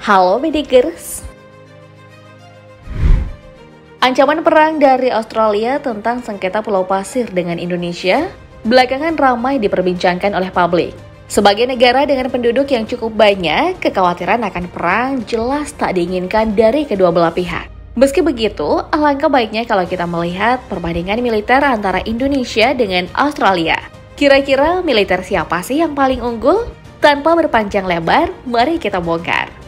Halo Medikers. Ancaman perang dari Australia tentang sengketa Pulau Pasir dengan Indonesia belakangan ramai diperbincangkan oleh publik. Sebagai negara dengan penduduk yang cukup banyak, kekhawatiran akan perang jelas tak diinginkan dari kedua belah pihak. Meski begitu, alangkah baiknya kalau kita melihat perbandingan militer antara Indonesia dengan Australia. Kira-kira militer siapa sih yang paling unggul? Tanpa berpanjang lebar, mari kita bongkar.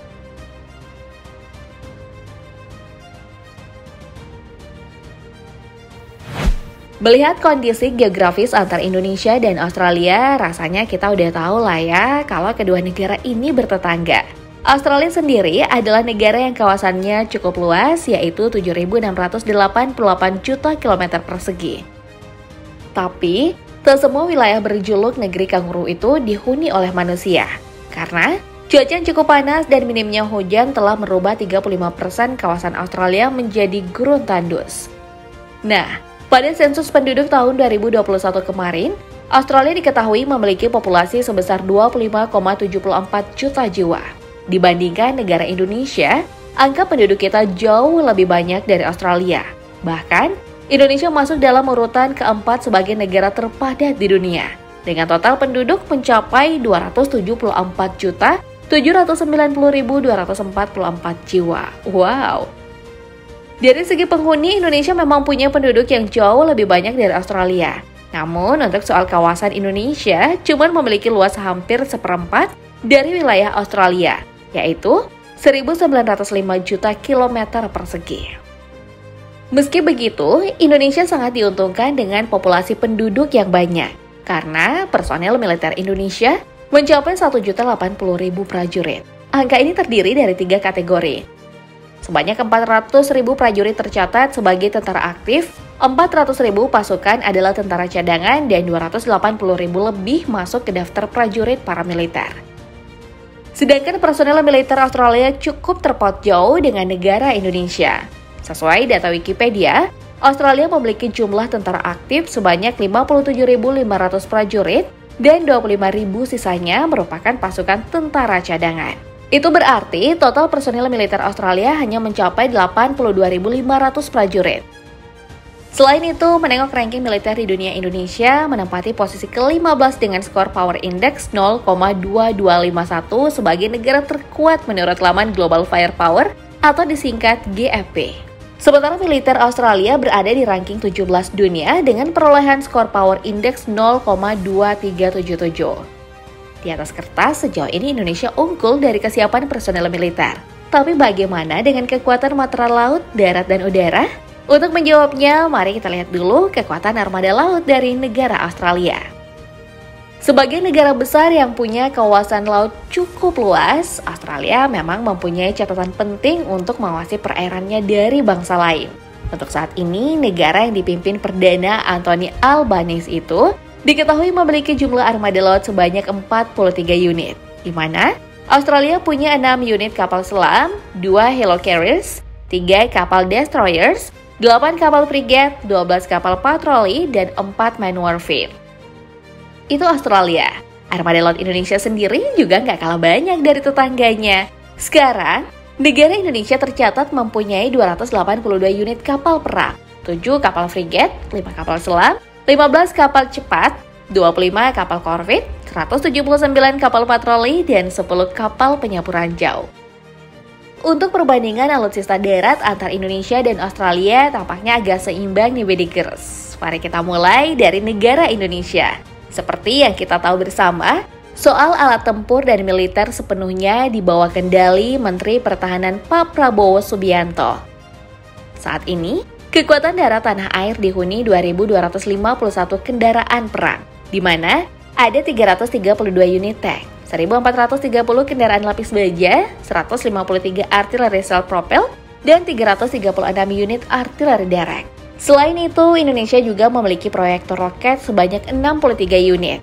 Melihat kondisi geografis antar Indonesia dan Australia, rasanya kita udah tahu lah ya kalau kedua negara ini bertetangga. Australia sendiri adalah negara yang kawasannya cukup luas, yaitu 7.688 juta kilometer persegi. Tapi, tak semua wilayah berjuluk negeri kanguru itu dihuni oleh manusia. Karena cuaca yang cukup panas dan minimnya hujan telah merubah 35% kawasan Australia menjadi gurun tandus. Nah, pada sensus penduduk tahun 2021 kemarin, Australia diketahui memiliki populasi sebesar 25,74 juta jiwa. Dibandingkan negara Indonesia, angka penduduk kita jauh lebih banyak dari Australia. Bahkan, Indonesia masuk dalam urutan keempat sebagai negara terpadat di dunia, dengan total penduduk mencapai 274.790.244 jiwa. Wow! Dari segi penghuni, Indonesia memang punya penduduk yang jauh lebih banyak dari Australia. Namun, untuk soal kawasan Indonesia, cuma memiliki luas hampir seperempat dari wilayah Australia, yaitu 1.905 juta kilometer persegi. Meski begitu, Indonesia sangat diuntungkan dengan populasi penduduk yang banyak, karena personel militer Indonesia mencapai 1.080.000 prajurit. Angka ini terdiri dari 3 kategori. Sebanyak 400.000 prajurit tercatat sebagai tentara aktif, 400.000 pasukan adalah tentara cadangan, dan 280.000 lebih masuk ke daftar prajurit paramiliter. Sedangkan personel militer Australia cukup terpaut jauh dengan negara Indonesia. Sesuai data Wikipedia, Australia memiliki jumlah tentara aktif sebanyak 57.500 prajurit, dan 25.000 sisanya merupakan pasukan tentara cadangan. Itu berarti total personil militer Australia hanya mencapai 82.500 prajurit. Selain itu, menengok ranking militer di dunia, Indonesia menempati posisi ke-15 dengan skor Power Index 0,2251 sebagai negara terkuat menurut laman Global Firepower atau disingkat GFP. Sementara militer Australia berada di ranking 17 dunia dengan perolehan skor Power Index 0,2377. Di atas kertas, sejauh ini Indonesia unggul dari kesiapan personel militer. Tapi bagaimana dengan kekuatan matra laut, darat, dan udara? Untuk menjawabnya, mari kita lihat dulu kekuatan armada laut dari negara Australia. Sebagai negara besar yang punya kawasan laut cukup luas, Australia memang mempunyai catatan penting untuk mengawasi perairannya dari bangsa lain. Untuk saat ini, negara yang dipimpin Perdana Anthony Albanese itu diketahui memiliki jumlah armada laut sebanyak 43 unit, di mana Australia punya 6 unit kapal selam, 2 helicarriers, 3 kapal destroyers, 8 kapal frigate, 12 kapal patroli, dan 4 man warfare. Itu Australia. Armada laut Indonesia sendiri juga nggak kalah banyak dari tetangganya. Sekarang, negara Indonesia tercatat mempunyai 282 unit kapal perang, 7 kapal frigate, 5 kapal selam, 15 kapal cepat, 25 kapal korvet, 179 kapal patroli, dan 10 kapal penyapu ranjau. Untuk perbandingan alutsista darat antar Indonesia dan Australia tampaknya agak seimbang nih Medikers. Mari kita mulai dari negara Indonesia. Seperti yang kita tahu bersama, soal alat tempur dan militer sepenuhnya di bawah kendali Menteri Pertahanan Pak Prabowo Subianto. Saat ini, kekuatan darat tanah air dihuni 2.251 kendaraan perang, di mana ada 332 unit tank, 1.430 kendaraan lapis baja, 153 artileri self-propel, dan 336 unit artileri derek. Selain itu, Indonesia juga memiliki proyektor roket sebanyak 63 unit.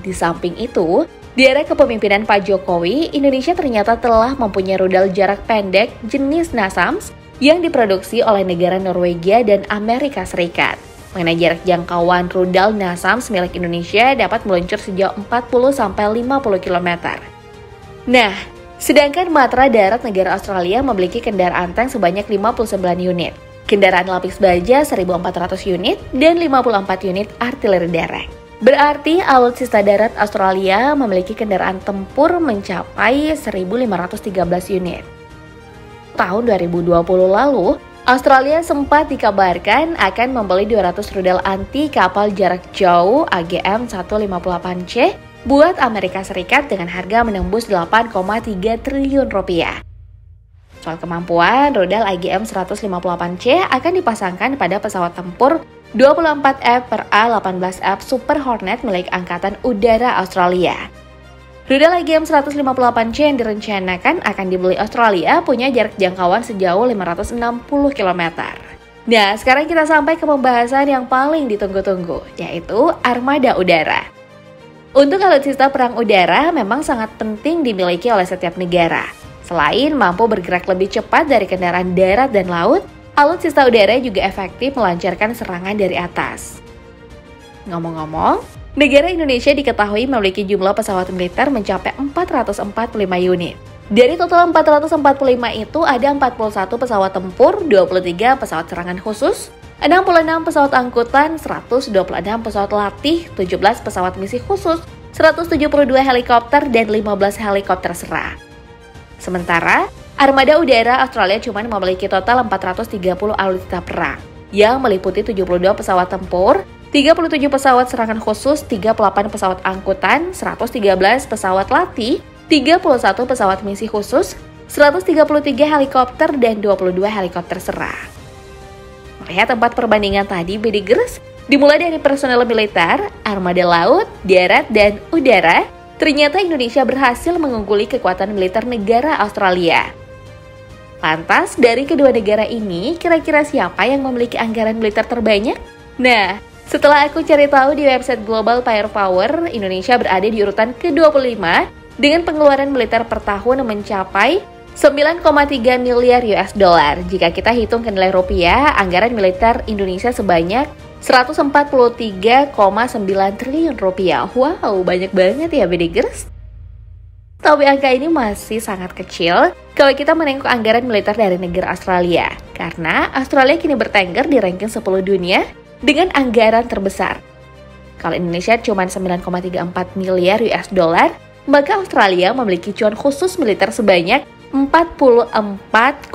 Di samping itu, di era kepemimpinan Pak Jokowi, Indonesia ternyata telah mempunyai rudal jarak pendek jenis NASAMS yang diproduksi oleh negara Norwegia dan Amerika Serikat. Mengenai jarak jangkauan rudal NASAMS milik Indonesia dapat meluncur sejauh 40-50 km. Nah, Sedangkan matra darat negara Australia memiliki kendaraan tank sebanyak 59 unit, kendaraan lapis baja 1.400 unit, dan 54 unit artileri darat. Berarti alutsista darat Australia memiliki kendaraan tempur mencapai 1.513 unit. Tahun 2020 lalu, Australia sempat dikabarkan akan membeli 200 rudal anti kapal jarak jauh AGM-158C buat Amerika Serikat dengan harga menembus 8,3 triliun rupiah. Soal kemampuan, rudal AGM-158C akan dipasangkan pada pesawat tempur 24F per A-18F Super Hornet milik Angkatan Udara Australia. Rudal AGM-158C yang direncanakan akan dibeli Australia punya jarak jangkauan sejauh 560 km. Nah, sekarang kita sampai ke pembahasan yang paling ditunggu-tunggu, yaitu armada udara. Untuk alutsista perang udara memang sangat penting dimiliki oleh setiap negara. Selain mampu bergerak lebih cepat dari kendaraan darat dan laut, alutsista udara juga efektif melancarkan serangan dari atas. Ngomong-ngomong, negara Indonesia diketahui memiliki jumlah pesawat militer mencapai 445 unit. Dari total 445 itu ada 41 pesawat tempur, 23 pesawat serangan khusus, 66 pesawat angkutan, 126 pesawat latih, 17 pesawat misi khusus, 172 helikopter, dan 15 helikopter serang. Sementara, armada udara Australia cuma memiliki total 430 alutsista perang, yang meliputi 72 pesawat tempur, 37 pesawat serangan khusus, 38 pesawat angkutan, 113 pesawat latih, 31 pesawat misi khusus, 133 helikopter, dan 22 helikopter serang. Melihat tempat perbandingan tadi, Bedigers, dimulai dari personel militer, armada laut, darat, dan udara, ternyata Indonesia berhasil mengungguli kekuatan militer negara Australia. Lantas, dari kedua negara ini, kira-kira siapa yang memiliki anggaran militer terbanyak? Nah, setelah aku cari tahu di website Global Firepower, Indonesia berada di urutan ke-25 dengan pengeluaran militer per tahun mencapai 9,3 miliar US dollar. Jika kita hitung ke nilai rupiah, anggaran militer Indonesia sebanyak 143,9 triliun rupiah. Wow, banyak banget ya, Bedigers. Tapi angka ini masih sangat kecil kalau kita menengok anggaran militer dari negara Australia. Karena Australia kini bertengger di ranking 10 dunia dengan anggaran terbesar. Kalau Indonesia cuma 9,34 miliar US dollar, maka Australia memiliki cuan khusus militer sebanyak 44,6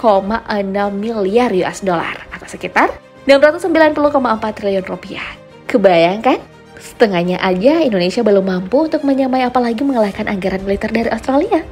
miliar US dollar atau sekitar 690,4 triliun rupiah. Kebayangkan? Setengahnya aja Indonesia belum mampu untuk menyamai apalagi mengalahkan anggaran militer dari Australia.